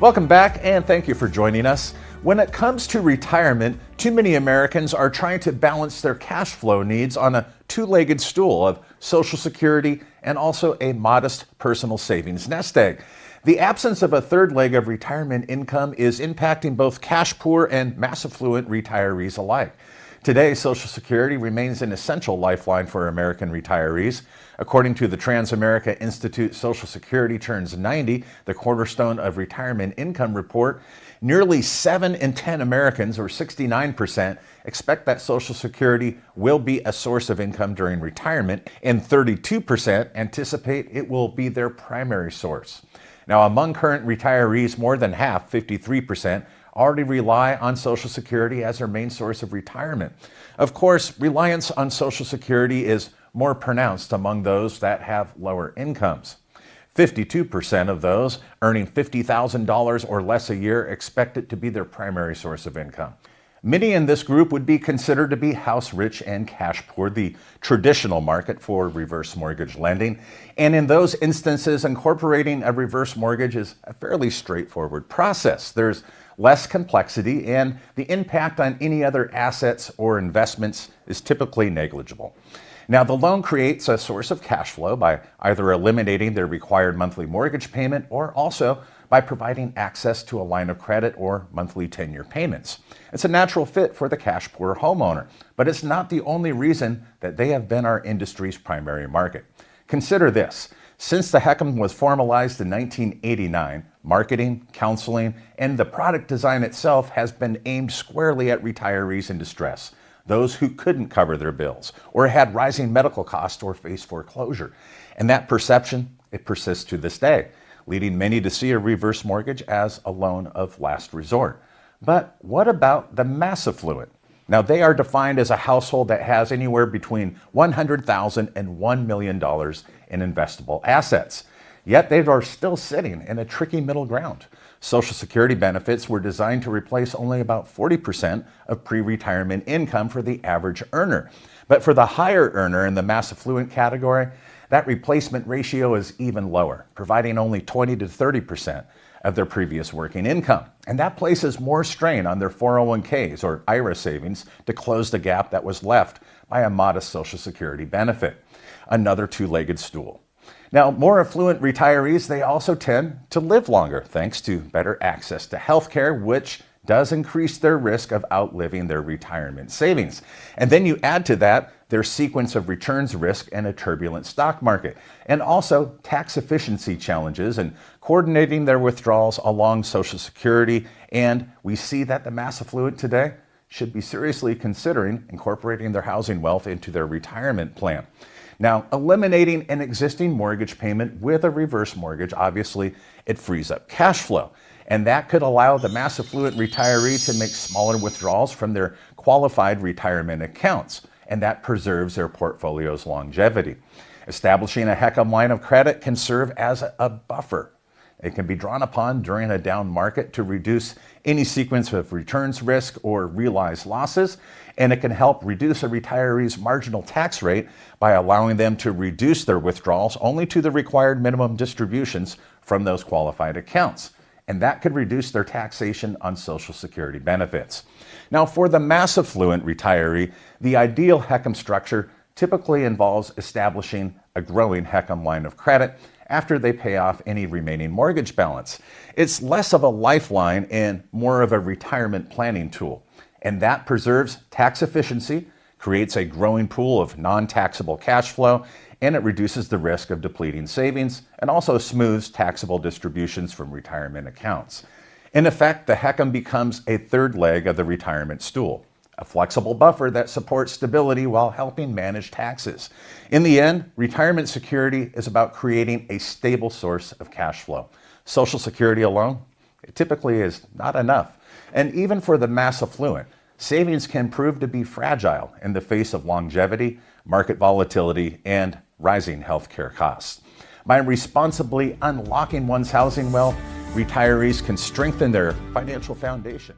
Welcome back and thank you for joining us. When it comes to retirement, too many Americans are trying to balance their cash flow needs on a two-legged stool of Social Security and also a modest personal savings nest egg. The absence of a third leg of retirement income is impacting both cash poor and mass affluent retirees alike. Today, Social Security remains an essential lifeline for American retirees. According to the Transamerica Institute, Social Security turns 90, the cornerstone of retirement income report. Nearly 7 in 10 Americans, or 69%, expect that Social Security will be a source of income during retirement, and 32% anticipate it will be their primary source. Now, among current retirees, more than half, 53%, already rely on Social Security as their main source of retirement. Of course, reliance on Social Security is more pronounced among those that have lower incomes. 52% of those earning $50,000 or less a year expect it to be their primary source of income. Many in this group would be considered to be house rich and cash poor, the traditional market for reverse mortgage lending. And in those instances, incorporating a reverse mortgage is a fairly straightforward process. There's less complexity, and the impact on any other assets or investments is typically negligible. Now, the loan creates a source of cash flow by either eliminating their required monthly mortgage payment or also by providing access to a line of credit or monthly 10-year payments. It's a natural fit for the cash poor homeowner, but it's not the only reason that they have been our industry's primary market. Consider this. Since the HECM was formalized in 1989, marketing, counseling, and the product design itself has been aimed squarely at retirees in distress, those who couldn't cover their bills or had rising medical costs or faced foreclosure. And that perception, it persists to this day, leading many to see a reverse mortgage as a loan of last resort. But what about the mass affluent? Now, they are defined as a household that has anywhere between $100,000 and $1 million in investable assets. Yet they are still sitting in a tricky middle ground. Social Security benefits were designed to replace only about 40% of pre-retirement income for the average earner. But for the higher earner in the mass affluent category, that replacement ratio is even lower, providing only 20 to 30% of their previous working income. And that places more strain on their 401ks or IRA savings to close the gap that was left by a modest Social Security benefit. Another two-legged stool. Now, more affluent retirees, they also tend to live longer thanks to better access to health care, which does increase their risk of outliving their retirement savings. And then you add to that their sequence of returns risk and a turbulent stock market, and also tax efficiency challenges and coordinating their withdrawals along Social Security. And we see that the mass affluent today should be seriously considering incorporating their housing wealth into their retirement plan. Now, eliminating an existing mortgage payment with a reverse mortgage, obviously, it frees up cash flow. And that could allow the mass affluent retiree to make smaller withdrawals from their qualified retirement accounts. And that preserves their portfolio's longevity. Establishing a HECM line of credit can serve as a buffer. It can be drawn upon during a down market to reduce any sequence of returns risk or realized losses, and it can help reduce a retiree's marginal tax rate by allowing them to reduce their withdrawals only to the required minimum distributions from those qualified accounts. And that could reduce their taxation on Social Security benefits. Now, for the mass affluent retiree, the ideal HECM structure typically involves establishing a growing HECM line of credit after they pay off any remaining mortgage balance. It's less of a lifeline and more of a retirement planning tool. And that preserves tax efficiency, creates a growing pool of non-taxable cash flow, and it reduces the risk of depleting savings and also smooths taxable distributions from retirement accounts. In effect, the HECM becomes a third leg of the retirement stool, a flexible buffer that supports stability while helping manage taxes. In the end, retirement security is about creating a stable source of cash flow. Social Security alone, it typically is not enough. And even for the mass affluent, savings can prove to be fragile in the face of longevity, market volatility, and rising healthcare costs. By responsibly unlocking one's housing wealth, retirees can strengthen their financial foundation.